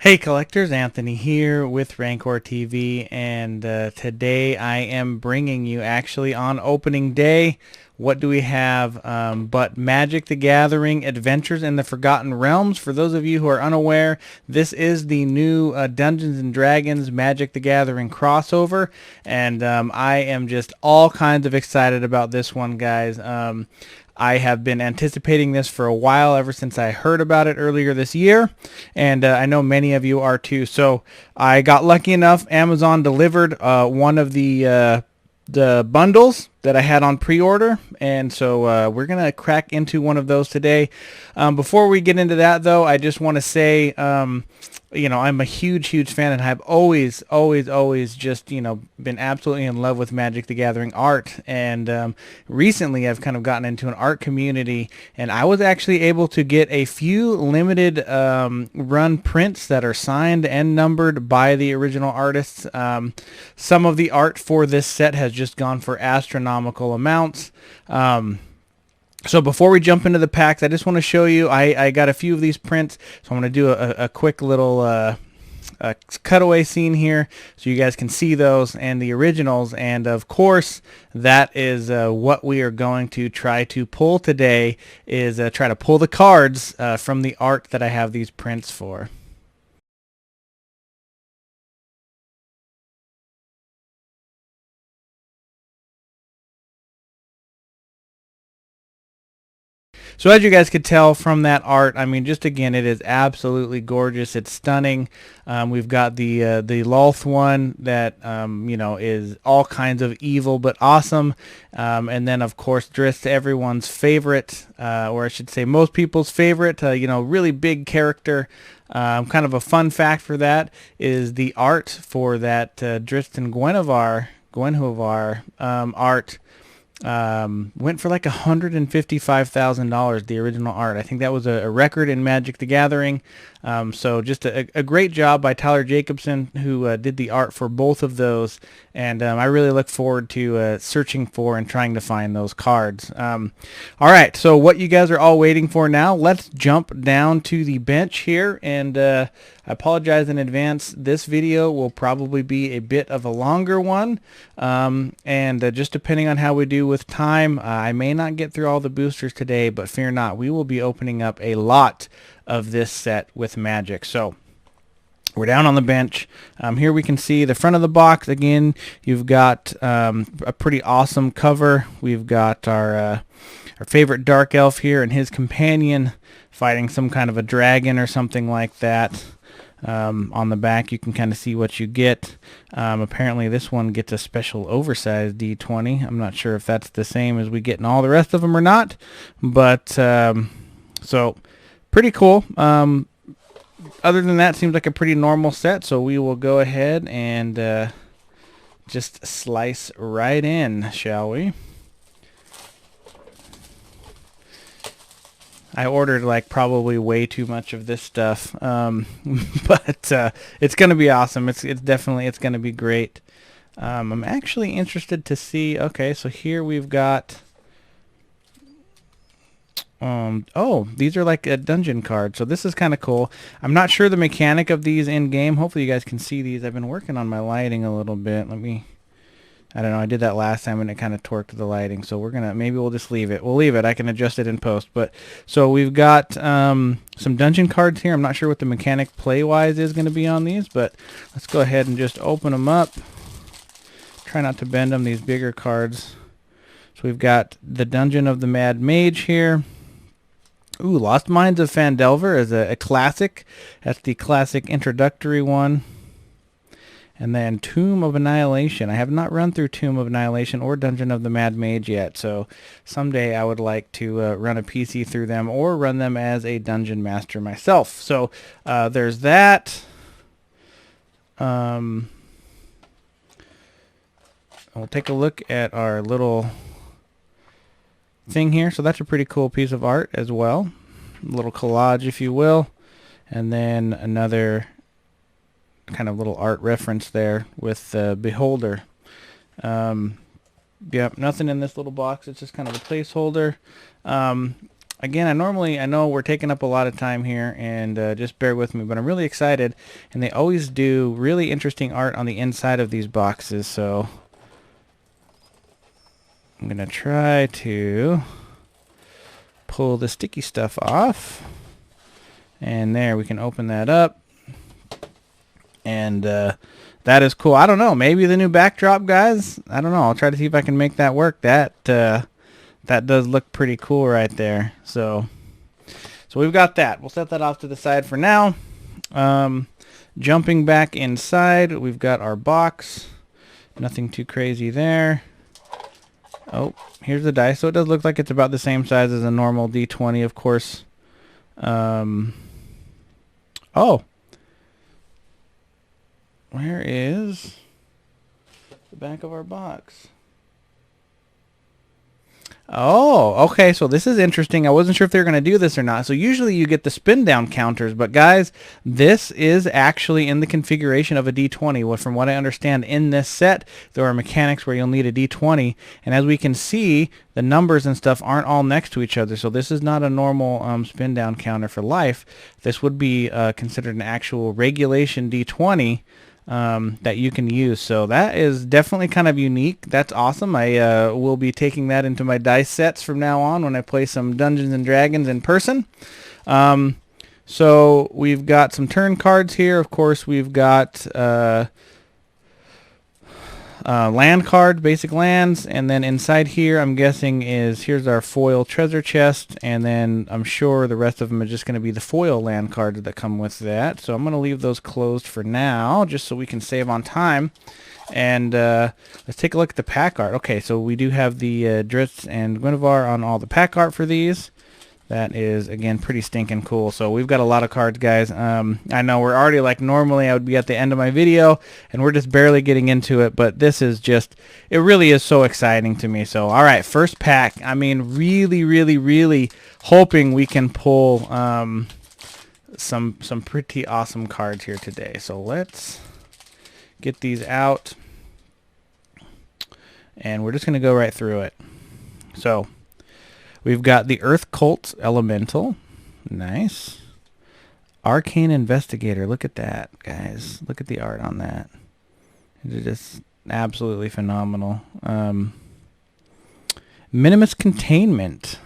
Hey collectors, Anthony here with Rancor TV, and today I am bringing you, actually on opening day, what do we have but Magic the Gathering Adventures in the Forgotten Realms. For those of you who are unaware, this is the new Dungeons and Dragons Magic the Gathering crossover, and I am just all kinds of excited about this one, guys. I have been anticipating this for a while, ever since I heard about it earlier this year, and I know many of you are too. So I got lucky enough. Amazon delivered one of the bundles that I had on pre-order, and so we're gonna crack into one of those today. Before we get into that, though, I just want to say, I'm a huge fan, and I've always just, been absolutely in love with Magic the Gathering art. And recently I've kind of gotten into an art community, and I was actually able to get a few limited run prints that are signed and numbered by the original artists. Some of the art for this set has just gone for astronomical amounts. So before we jump into the packs, I just want to show you, I got a few of these prints, so I'm going to do a quick little cutaway scene here so you guys can see those and the originals. And of course, that is what we are going to try to pull today, is try to pull the cards from the art that I have these prints for. So as you guys could tell from that art, I mean, just again, it is absolutely gorgeous. It's stunning. We've got the Lolth one that is all kinds of evil but awesome, and then of course Drizzt, everyone's favorite, or I should say most people's favorite. Really big character. Kind of a fun fact for that is the art for that Drizzt and Gwenhwyvar art went for like $155,000, the original art. I think that was a record in Magic the Gathering. So just a great job by Tyler Jacobson, who did the art for both of those. And I really look forward to searching for and trying to find those cards. All right, so what you guys are all waiting for now, let's jump down to the bench here. And I apologize in advance. This video will probably be a bit of a longer one. And just depending on how we do with time, I may not get through all the boosters today, but fear not, we will be opening up a lot of this set with Magic. So we're down on the bench. Here we can see the front of the box. Again, you've got a pretty awesome cover. We've got our favorite Dark Elf here and his companion fighting some kind of a dragon or something like that. On the back, you can kind of see what you get. Apparently, this one gets a special oversized D20. I'm not sure if that's the same as we get in all the rest of them or not. But, so, pretty cool. Other than that, seems like a pretty normal set. So we will go ahead and just slice right in, shall we? I ordered like probably way too much of this stuff, but it's gonna be awesome. It's gonna be great. I'm actually interested to see. Okay, so here we've got. Oh, these are like a dungeon card, so this is kind of cool. I'm not sure the mechanic of these in game. Hopefully, you guys can see these. I've been working on my lighting a little bit. I don't know, I did that last time and it kind of torqued the lighting, so maybe we'll just leave it. We'll leave it. I can adjust it in post. But so we've got some dungeon cards here. I'm not sure what the mechanic play-wise is going to be on these, but let's go ahead and just open them up. Try not to bend them, these bigger cards. So we've got the Dungeon of the Mad Mage here. Ooh, Lost Mines of Phandelver is a classic. That's the classic introductory one. And then Tomb of Annihilation. I have not run through Tomb of Annihilation or Dungeon of the Mad Mage yet, so someday I would like to run a PC through them or run them as a dungeon master myself. So there's that. We'll take a look at our little thing here. So that's a pretty cool piece of art as well. A little collage, if you will. And then another kind of little art reference there with the Beholder. Yep, nothing in this little box. It's just kind of a placeholder. again, I know we're taking up a lot of time here, and just bear with me, but I'm really excited, and they always do really interesting art on the inside of these boxes, so I'm going to try to pull the sticky stuff off, and there, we can open that up, and that is cool. I don't know, maybe the new backdrop, guys, I don't know, I'll try to see if I can make that work. That does look pretty cool right there. So we've got that. We'll set that off to the side for now. Jumping back inside, we've got our box. Nothing too crazy there. Oh, here's the dice. So it does look like it's about the same size as a normal D20, of course. Oh. Where is the back of our box? Oh, okay, so this is interesting. I wasn't sure if they were going to do this or not. So usually you get the spin down counters, but guys, this is actually in the configuration of a D20. Well, from what I understand, in this set, there are mechanics where you'll need a D20, and as we can see, the numbers and stuff aren't all next to each other, so this is not a normal spin down counter for life. This would be considered an actual regulation D20. That you can use, so that is definitely kind of unique. That's awesome. I will be taking that into my dice sets from now on when I play some Dungeons and Dragons in person. So we've got some turn cards here. Of course, we've got land card, basic lands, and then inside here I'm guessing here's our foil treasure chest, and then I'm sure the rest of them are just going to be the foil land cards that come with that. So I'm going to leave those closed for now just so we can save on time. And let's take a look at the pack art. Okay, so we do have the Dritz and Guinevere on all the pack art for these. That is, again, pretty stinking cool. So we've got a lot of cards, guys. I know we're already, like, normally I would be at the end of my video, and we're just barely getting into it, but this is just, it really is so exciting to me. So, all right, first pack. I mean, really, really, really hoping we can pull some pretty awesome cards here today. So let's get these out, and we're just going to go right through it. So we've got the Earth Cult Elemental. Nice. Arcane Investigator. Look at that, guys. Look at the art on that. It's just absolutely phenomenal. Minimus Containment.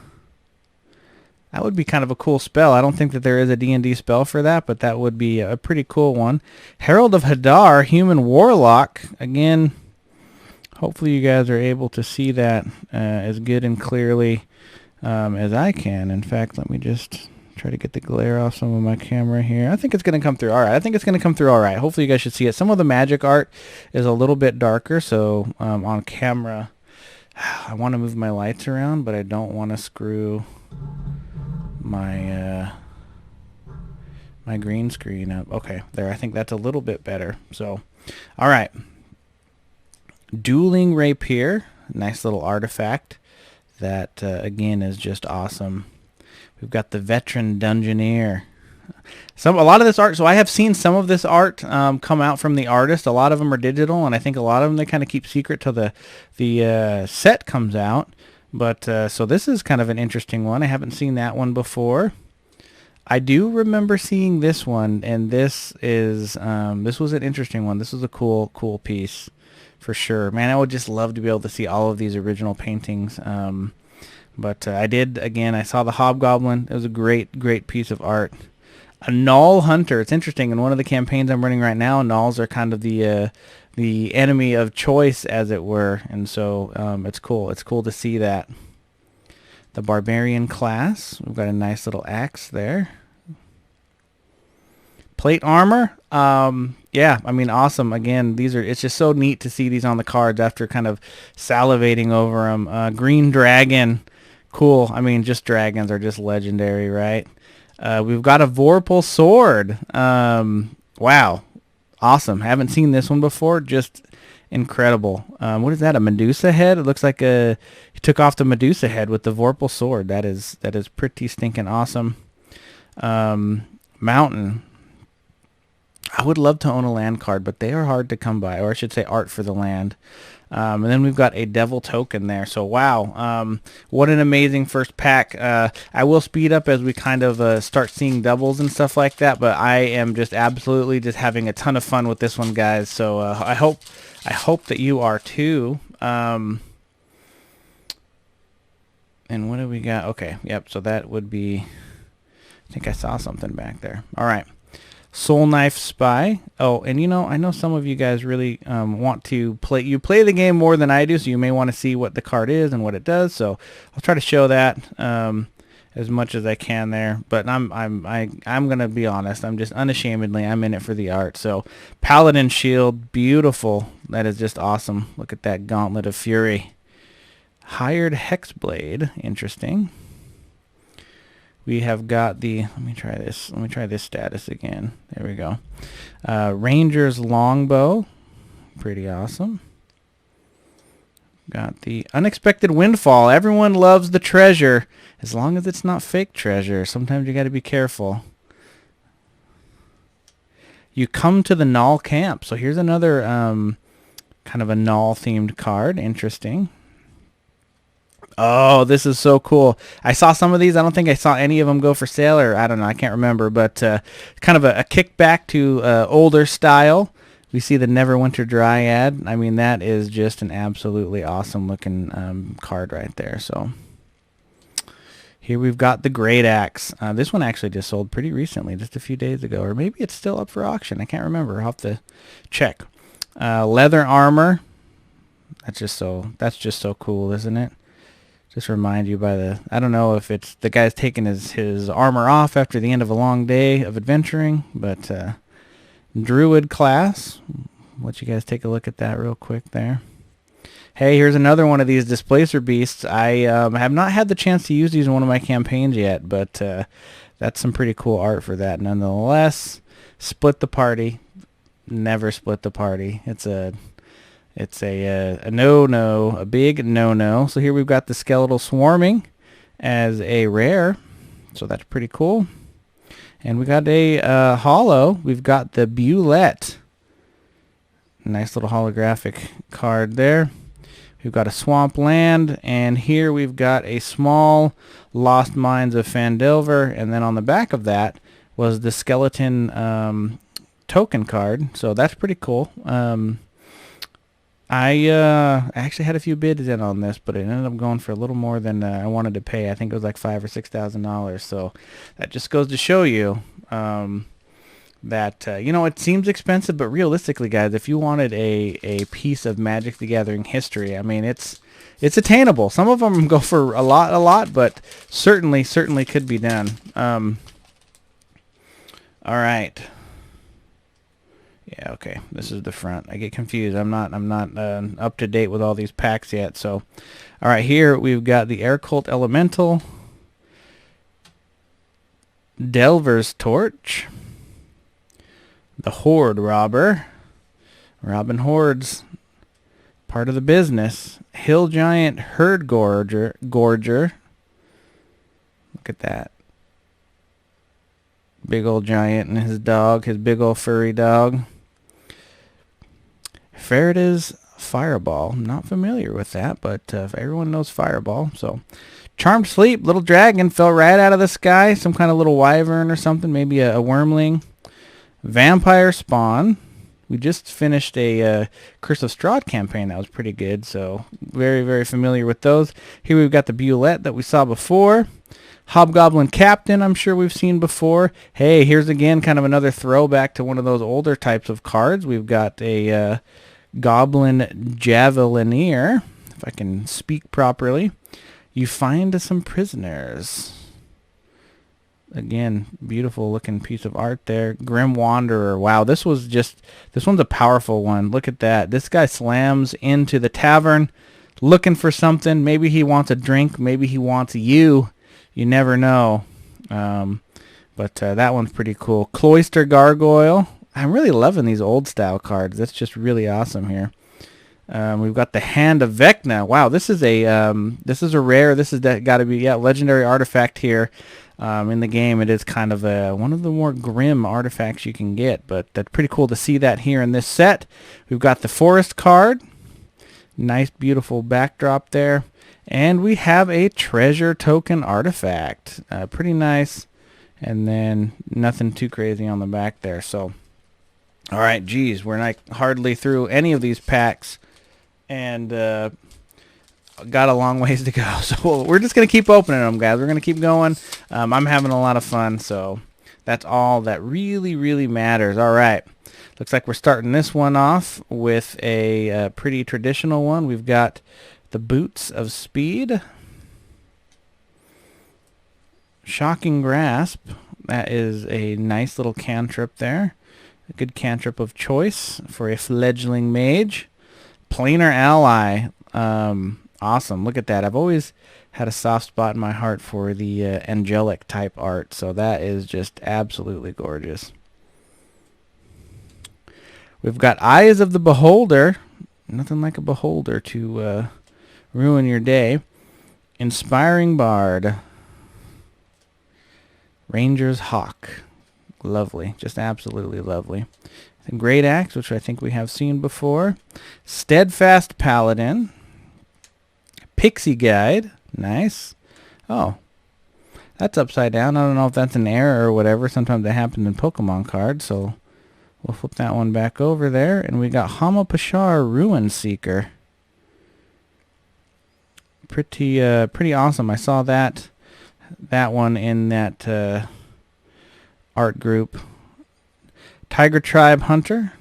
That would be kind of a cool spell. I don't think that there is a D&D spell for that, but that would be a pretty cool one. Herald of Hadar, Human Warlock. Again, hopefully you guys are able to see that as good and clearly as I can. In fact, let me just try to get the glare off some of my camera here. I think it's going to come through all right. I think it's going to come through all right. Hopefully you guys should see it. Some of the magic art is a little bit darker, so on camera, I want to move my lights around, but I don't want to screw my my green screen up. Okay, there. I think that's a little bit better. So, all right. Dueling Rapier, nice little artifact that again is just awesome. We've got the Veteran Dungeoneer. A lot of this art, so I have seen some of this art come out from the artist. A lot of them are digital, and I think a lot of them they kind of keep secret till the set comes out. But so this is kind of an interesting one. I haven't seen that one before. I do remember seeing this one, and this was an interesting one. This was a cool piece for sure. Man, I would just love to be able to see all of these original paintings. But I did, again, I saw the Hobgoblin. It was a great piece of art. A Gnoll Hunter. It's interesting. In one of the campaigns I'm running right now, Gnolls are kind of the enemy of choice, as it were. And so it's cool. It's cool to see that. The Barbarian class. We've got a nice little axe there. Plate armor. Yeah, I mean, awesome. Again, it's just so neat to see these on the cards after kind of salivating over them. Green Dragon. Cool. I mean, just dragons are just legendary, right? We've got a Vorpal Sword. Wow. Awesome. Haven't seen this one before. Just incredible. What is that? A Medusa head? It looks like he took off the Medusa head with the Vorpal Sword. That is pretty stinking awesome. Mountain. I would love to own a land card, but they are hard to come by, or I should say art for the land. And then we've got a devil token there. So wow, what an amazing first pack. I will speed up as we kind of start seeing doubles and stuff like that, but I am just absolutely just having a ton of fun with this one, guys. So I hope that you are too. And what do we got? Okay, yep, so that would be, I think I saw something back there. All right. Soul Knife Spy. Oh, and you know, I know some of you guys really want to play. You play the game more than I do, so you may want to see what the card is and what it does. So I'll try to show that as much as I can there. But I'm gonna be honest. I'm just unashamedly, I'm in it for the art. So Paladin Shield, beautiful. That is just awesome. Look at that Gauntlet of Fury. Hired Hexblade, interesting. We have got the, let me try this status again. There we go. Ranger's Longbow, pretty awesome. Got the Unexpected Windfall. Everyone loves the treasure, as long as it's not fake treasure. Sometimes you got to be careful. You come to the Null Camp. So here's another kind of a Null themed card. Interesting. Oh, this is so cool. I saw some of these. I don't think I saw any of them go for sale, or I don't know. I can't remember. But kind of a kickback to older style. We see the Neverwinter Dryad. I mean, that is just an absolutely awesome looking card right there. So here we've got the Great Axe. This one actually just sold pretty recently, just a few days ago. Or maybe it's still up for auction. I can't remember. I'll have to check. Leather Armor. That's just so cool, isn't it? Just remind you by the, I don't know if it's the guy's taking his armor off after the end of a long day of adventuring, but Druid class. Let you guys take a look at that real quick there. Hey, here's another one of these Displacer Beasts. I have not had the chance to use these in one of my campaigns yet, but that's some pretty cool art for that nonetheless. Split the party. Never split the party. It's a no-no, a big no-no. So here we've got the Skeletal Swarming as a rare. So that's pretty cool. And we got a holo. We've got the Bulette. Nice little holographic card there. We've got a Swampland. And here we've got a small Lost Mines of Phandelver. And then on the back of that was the Skeleton token card. So that's pretty cool. I actually had a few bids in on this, but it ended up going for a little more than I wanted to pay. I think it was like $5,000 or $6,000. So that just goes to show you that you know, it seems expensive, but realistically, guys, if you wanted a piece of Magic the Gathering history, I mean, it's attainable. Some of them go for a lot, but certainly could be done. All right. Yeah, okay. This is the front. I get confused. I'm not up to date with all these packs yet. So, all right, here we've got the Air Cult Elemental, Delver's Torch, the Horde Robber, Robin Hordes, part of the business, Hill Giant Herd Gorger. Look at that. Big old giant and his dog, his big old furry dog. Faraday's Fireball. I'm not familiar with that, but everyone knows Fireball. So, Charmed Sleep, little dragon, fell right out of the sky. Some kind of little wyvern or something, maybe a wormling. Vampire Spawn. We just finished a Curse of Strahd campaign that was pretty good, so very, very familiar with those. Here we've got the Bulette that we saw before. Hobgoblin Captain, I'm sure we've seen before. Hey, here's again kind of another throwback to one of those older types of cards. We've got a Goblin Javelineer, if I can speak properly. You find some prisoners. Again, beautiful looking piece of art there. Grim Wanderer. Wow, this one's a powerful one. Look at that. This guy slams into the tavern looking for something. Maybe he wants a drink. Maybe he wants you. You never know. But that one's pretty cool. Cloister Gargoyle. I'm really loving these old style cards. That's just really awesome here. We've got the Hand of Vecna. Wow, this is a rare. This has got to be legendary artifact here. In the game, it is kind of one of the more grim artifacts you can get, but that's pretty cool to see that here in this set. We've got the Forest card. Nice, beautiful backdrop there. And we have a treasure token artifact. Pretty nice. And then nothing too crazy on the back there. So, all right, geez, we're not hardly through any of these packs. And got a long ways to go. So we're just going to keep opening them, guys. We're going to keep going. I'm having a lot of fun. So that's all that really, really matters. All right. Looks like we're starting this one off with a pretty traditional one. We've got the Boots of Speed. Shocking Grasp. That is a nice little cantrip there. A good cantrip of choice for a fledgling mage. Planar Ally. Awesome. Look at that. I've always had a soft spot in my heart for the angelic type art. So that is just absolutely gorgeous. We've got Eyes of the Beholder. Nothing like a beholder to ruin your day. Inspiring Bard. Ranger's Hawk. Lovely. Just absolutely lovely. The Great Axe, which I think we have seen before. Steadfast Paladin. Pixie Guide. Nice. Oh. That's upside down. I don't know if that's an error or whatever. Sometimes that happens in Pokemon cards, so we'll flip that one back over there. And we got Hamapashar Ruin Seeker. Pretty awesome. I saw that one in that art group. Tiger Tribe Hunter.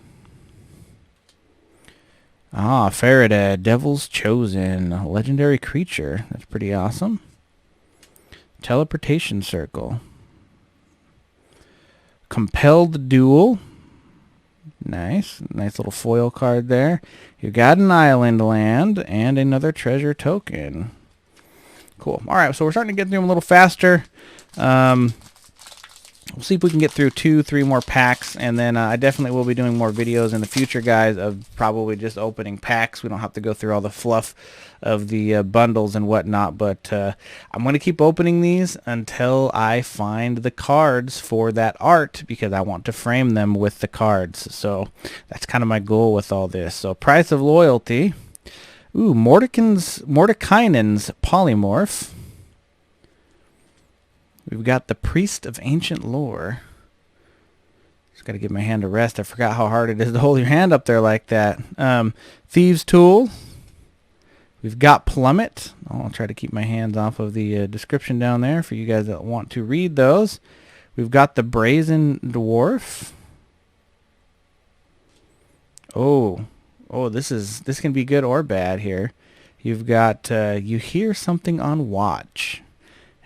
Ah, Faraday, Devil's Chosen, a legendary creature. That's pretty awesome. Teleportation Circle. Compelled Duel. Nice. Nice little foil card there. You got an island land and another treasure token. Cool. All right, so we're starting to get through them a little faster. We'll see if we can get through 2-3 more packs, and then I definitely will be doing more videos in the future, guys, of probably just opening packs. We don't have to go through all the fluff of the bundles and whatnot, but I'm going to keep opening these until I find the cards for that art, because I want to frame them with the cards. So that's kind of my goal with all this. So Price of Loyalty. Ooh, Mordekainen's Polymorph. We've got the Priest of Ancient Lore. Just got to give my hand a rest. I forgot how hard it is to hold your hand up there like that. Thieves' Tool. We've got Plummet. I'll try to keep my hands off of the description down there for you guys that want to read those. We've got the Brazen Dwarf. Oh, this can be good or bad here. You've got You Hear Something on Watch.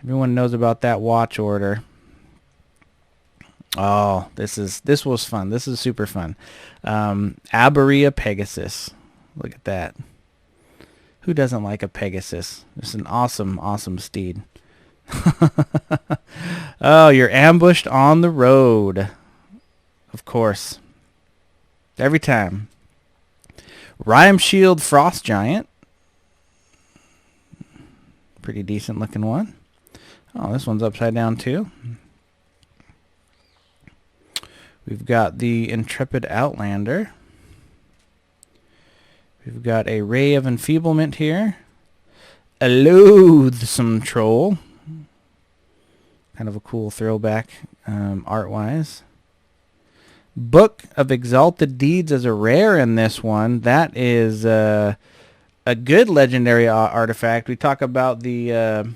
Everyone knows about that watch order. Oh, this was fun. This is super fun. Aberia Pegasus. Look at that. Who doesn't like a Pegasus? It's an awesome, awesome steed. Oh, you're ambushed on the road. Of course. Every time. Rhyme Shield Frost Giant. Pretty decent looking one. Oh, this one's upside down too. We've got the Intrepid Outlander. We've got a Ray of Enfeeblement here. A Loathsome Troll. Kind of a cool throwback art-wise. Book of Exalted Deeds as a rare in this one. That is a good legendary artifact. We talk about the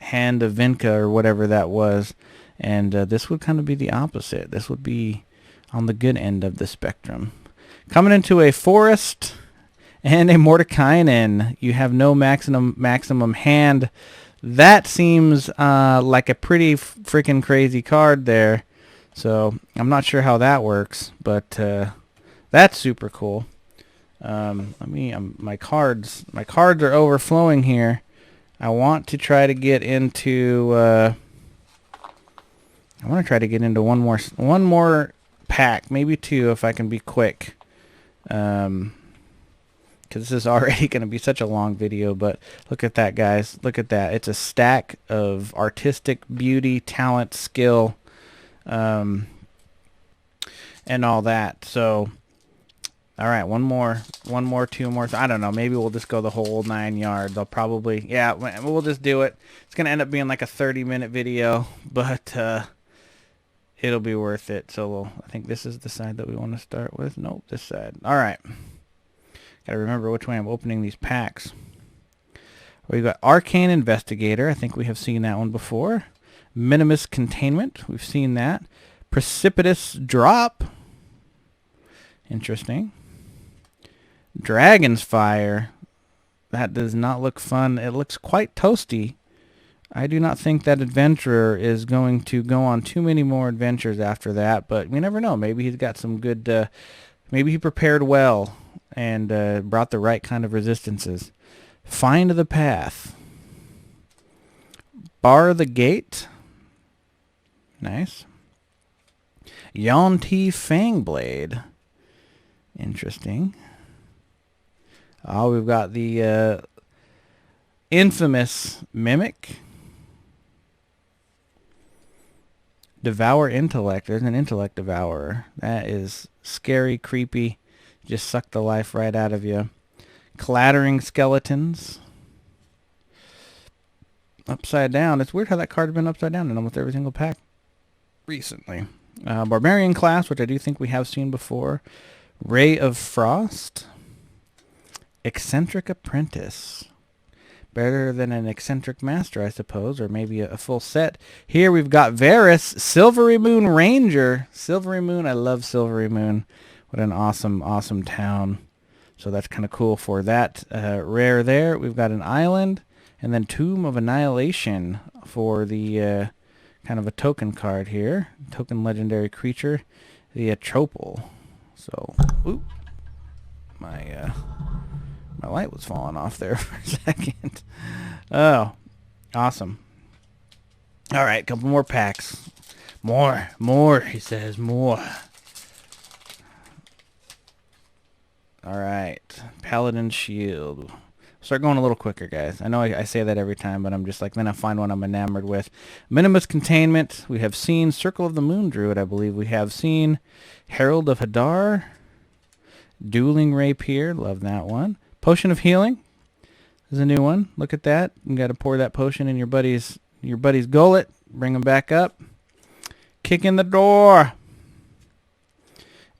Hand of Vinca or whatever that was, and this would kind of be the opposite. This would be on the good end of the spectrum. Coming into a Forest and a Mordekainen, you have no maximum hand. That seems like a pretty freaking crazy card there. So I'm not sure how that works, but that's super cool. My cards are overflowing here. I want to try to get into one more pack, maybe two if I can be quick. because this is already going to be such a long video. But look at that, guys. Look at that. It's a stack of artistic beauty, talent, skill, and all that. So, all right, one more, two more. I don't know. Maybe we'll just go the whole 9 yards. I'll probably, yeah, we'll just do it. It's going to end up being like a 30-minute video, but it'll be worth it. So I think this is the side that we want to start with. Nope, this side. All right. Got to remember which way I'm opening these packs. We've got Arcane Investigator. I think we have seen that one before. Minimus Containment. We've seen that. Precipitous Drop. Interesting. Dragon's Fire. That does not look fun. It looks quite toasty. I do not think that adventurer is going to go on too many more adventures after that, but we never know. Maybe he's got some good, maybe he prepared well and brought the right kind of resistances. Find the Path. Bar the Gate. Nice. Yuan-Ti Fangblade. Interesting. Oh, we've got the infamous Mimic. Devour Intellect. There's an Intellect Devourer. That is scary, creepy. Just suck the life right out of you. Clattering Skeletons. Upside Down. It's weird how that card's been upside down in almost every single pack recently. Barbarian Class, which I do think we have seen before. Ray of Frost. Eccentric Apprentice. Better than an Eccentric Master, I suppose, or maybe a full set. Here we've got Varus, Silvery Moon Ranger. Silvery Moon, I love Silvery Moon. What an awesome, awesome town. So that's kind of cool for that rare there. We've got an island, and then Tomb of Annihilation for the kind of a token card here. Token legendary creature, the Atropal. So, ooh, my light was falling off there for a second. Oh, awesome. All right, couple more packs. More, he says, more. All right, Paladin Shield. Start going a little quicker, guys. I know I say that every time, but I'm just like, then I find one I'm enamored with. Minimus Containment. We have seen Circle of the Moon Druid, I believe. We have seen Herald of Hadar. Dueling Rapier. Love that one. Potion of Healing is a new one. Look at that. You got to pour that potion in your buddy's gullet. Bring him back up. Kick in the door.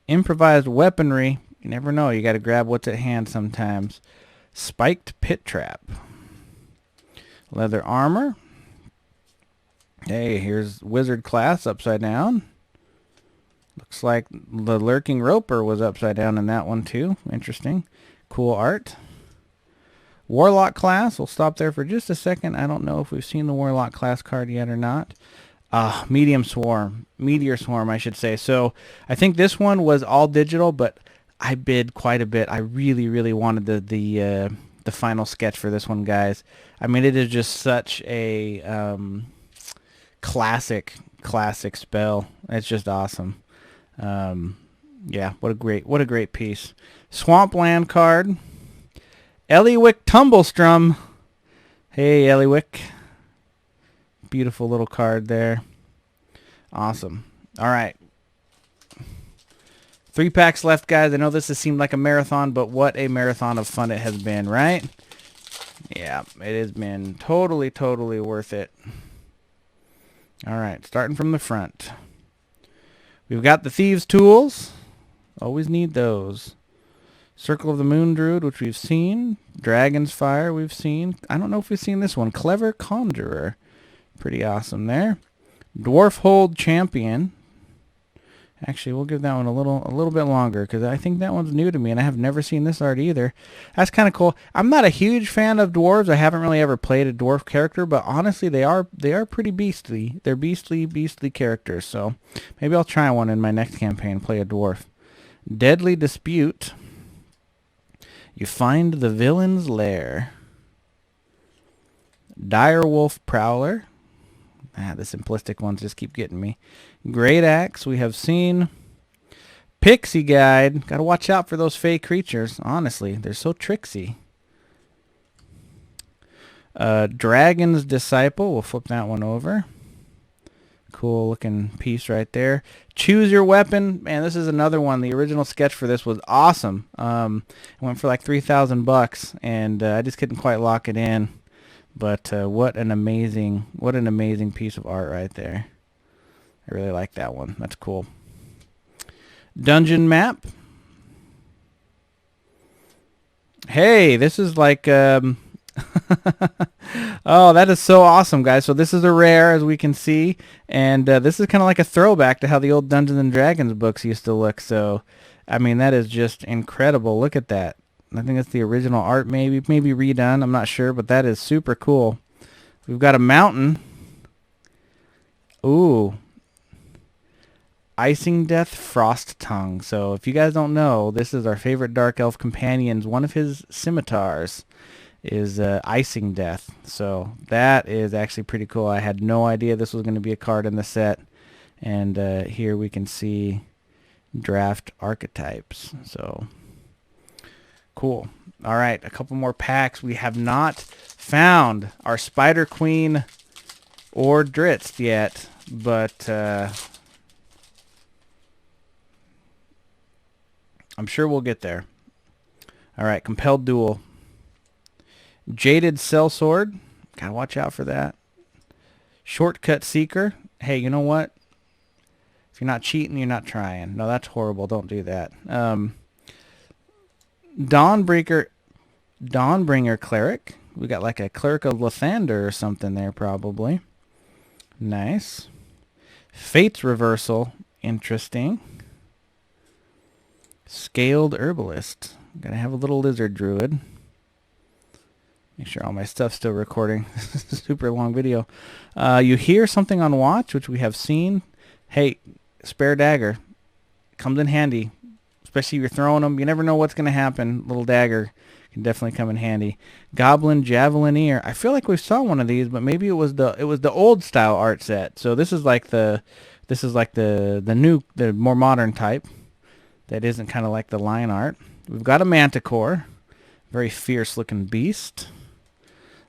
Improvised Weaponry. You never know. You got to grab what's at hand sometimes. Spiked Pit Trap. Leather Armor. Hey, here's Wizard Class upside down. Looks like the Lurking Roper was upside down in that one too. Interesting. Cool art. Warlock Class. We'll stop there for just a second. I don't know if we've seen the Warlock Class card yet or not. Medium Swarm. Meteor Swarm, I should say. So I think this one was all digital, but I bid quite a bit. I really, really wanted the final sketch for this one, guys. I mean, it is just such a classic spell. It's just awesome. Yeah, what a great piece. Swampland card. Eliwick Tumblestrum. Hey, Eliwick. Beautiful little card there. Awesome. All right. 3 packs left, guys. I know this has seemed like a marathon, but what a marathon of fun it has been, right? Yeah, it has been totally, totally worth it. All right, starting from the front. We've got the Thieves' Tools. Always need those. Circle of the Moon Druid, which we've seen. Dragon's Fire, we've seen. I don't know if we've seen this one. Clever Conjurer. Pretty awesome there. Dwarf Hold Champion. Actually, we'll give that one a little bit longer because I think that one's new to me and I have never seen this art either. That's kind of cool. I'm not a huge fan of dwarves. I haven't really ever played a dwarf character, but honestly, they are pretty beastly. They're beastly characters. So maybe I'll try one in my next campaign. Play a dwarf. Deadly Dispute. You find the villain's lair. Direwolf Prowler. The simplistic ones just keep getting me. Great Axe, we have seen. Pixie Guide. Got to watch out for those fey creatures. Honestly, they're so tricksy. Dragon's Disciple. We'll flip that one over. Cool looking piece right there. Choose your weapon. Man, this is another one. The original sketch for this was awesome. It went for like $3,000, and I just couldn't quite lock it in. But what an amazing piece of art right there. I really like that one. That's cool. Dungeon map. Hey, this is like oh, that is so awesome, guys. So this is a rare, as we can see, and this is kind of like a throwback to how the old Dungeons and Dragons books used to look. So, I mean, that is just incredible. Look at that. I think that's the original art, maybe redone. I'm not sure, but that is super cool. We've got a mountain. Ooh. Icing Death Frost Tongue. So if you guys don't know, this is our favorite Dark Elf companions. One of his scimitars is Icing Death. So that is actually pretty cool. I had no idea this was going to be a card in the set. And here we can see draft archetypes. So cool. All right, a couple more packs. We have not found our Spider Queen or Dritz yet, but I'm sure we'll get there. All right, Compelled Duel. Jaded Sellsword. Gotta watch out for that. Shortcut Seeker. Hey, you know what? If you're not cheating, you're not trying. No, that's horrible. Don't do that. Dawnbringer Cleric. We got like a Cleric of Lathander or something there probably. Nice. Fate's Reversal. Interesting. Scaled Herbalist. Gotta have a little Lizard Druid. Make sure all my stuff's still recording. This is a super long video. You hear something on watch, which we have seen. Hey, Spare Dagger. Comes in handy. Especially if you're throwing them. You never know what's going to happen. Little dagger can definitely come in handy. Goblin Javelineer. I feel like we saw one of these, but maybe it was the old style art set. So this is like the more modern type. That isn't kind of like the line art. We've got a Manticore. Very fierce looking beast.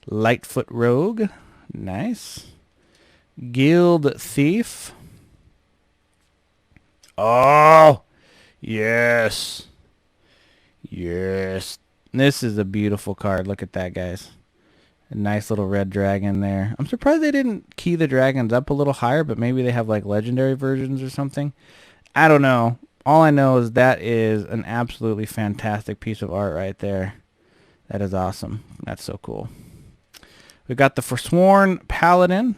Lightfoot Rogue. Nice. Guild Thief. Oh, yes. Yes. This is a beautiful card. Look at that, guys. A nice little red dragon there. I'm surprised they didn't key the dragons up a little higher, but maybe they have like legendary versions or something. I don't know. All I know is that is an absolutely fantastic piece of art right there. That is awesome. That's so cool. We've got the Forsworn Paladin.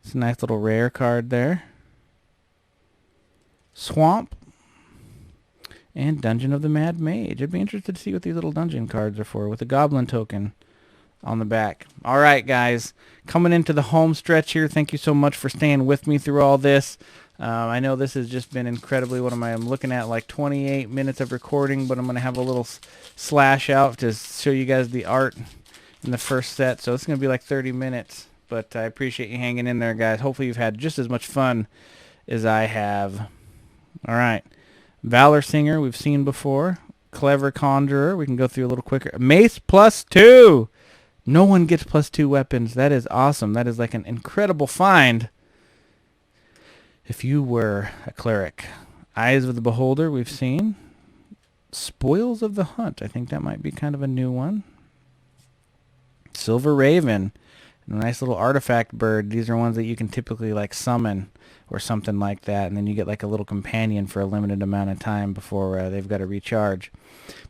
It's a nice little rare card there. Swamp. And Dungeon of the Mad Mage. I'd be interested to see what these little dungeon cards are for with the Goblin token on the back. All right, guys. Coming into the home stretch here. Thank you so much for staying with me through all this. I know this has just been incredibly, I'm looking at like 28 minutes of recording, but I'm going to have a little slash out to show you guys the art in the first set. So it's going to be like 30 minutes, but I appreciate you hanging in there, guys. Hopefully you've had just as much fun as I have. All right. Valor Singer, we've seen before. Clever Conjurer, we can go through a little quicker. Mace +2. No one gets +2 weapons. That is awesome. That is like an incredible find. If you were a cleric. Eyes of the Beholder, we've seen. Spoils of the Hunt. I think that might be kind of a new one. Silver Raven. A nice little artifact bird. These are ones that you can typically like summon or something like that. And then you get like a little companion for a limited amount of time before they've got to recharge.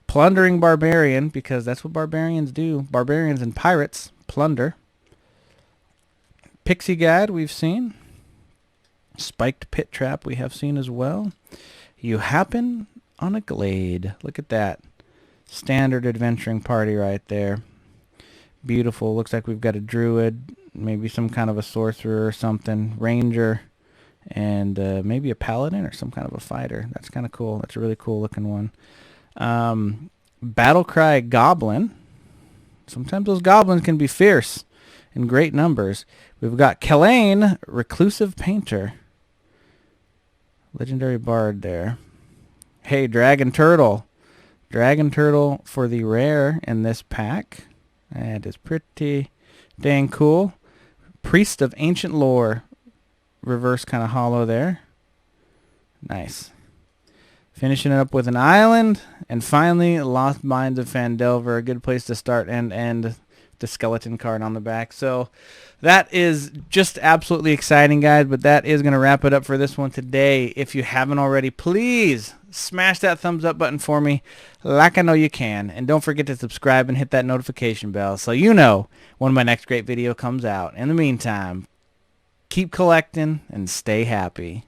Plundering Barbarian, because that's what barbarians do. Barbarians and pirates plunder. Pixie Guide, we've seen. Spiked Pit Trap we have seen as well. You Happen on a Glade. Look at that. Standard adventuring party right there. Beautiful. Looks like we've got a druid, maybe some kind of a sorcerer or something. Ranger, and maybe a paladin or some kind of a fighter. That's kind of cool. That's a really cool looking one. Battlecry Goblin. Sometimes those goblins can be fierce in great numbers. We've got Kelaine, Reclusive Painter. Legendary Bard there. Hey, Dragon Turtle. Dragon Turtle for the rare in this pack. That is pretty dang cool. Priest of Ancient Lore. Reverse kind of hollow there. Nice. Finishing it up with an island. And finally, Lost Mines of Phandelver. A good place to start and end the skeleton card on the back. So that is just absolutely exciting, guys. But that is going to wrap it up for this one today. If you haven't already, please smash that thumbs up button for me like I know you can. And don't forget to subscribe and hit that notification bell so you know when my next great video comes out. In the meantime, keep collecting and stay happy.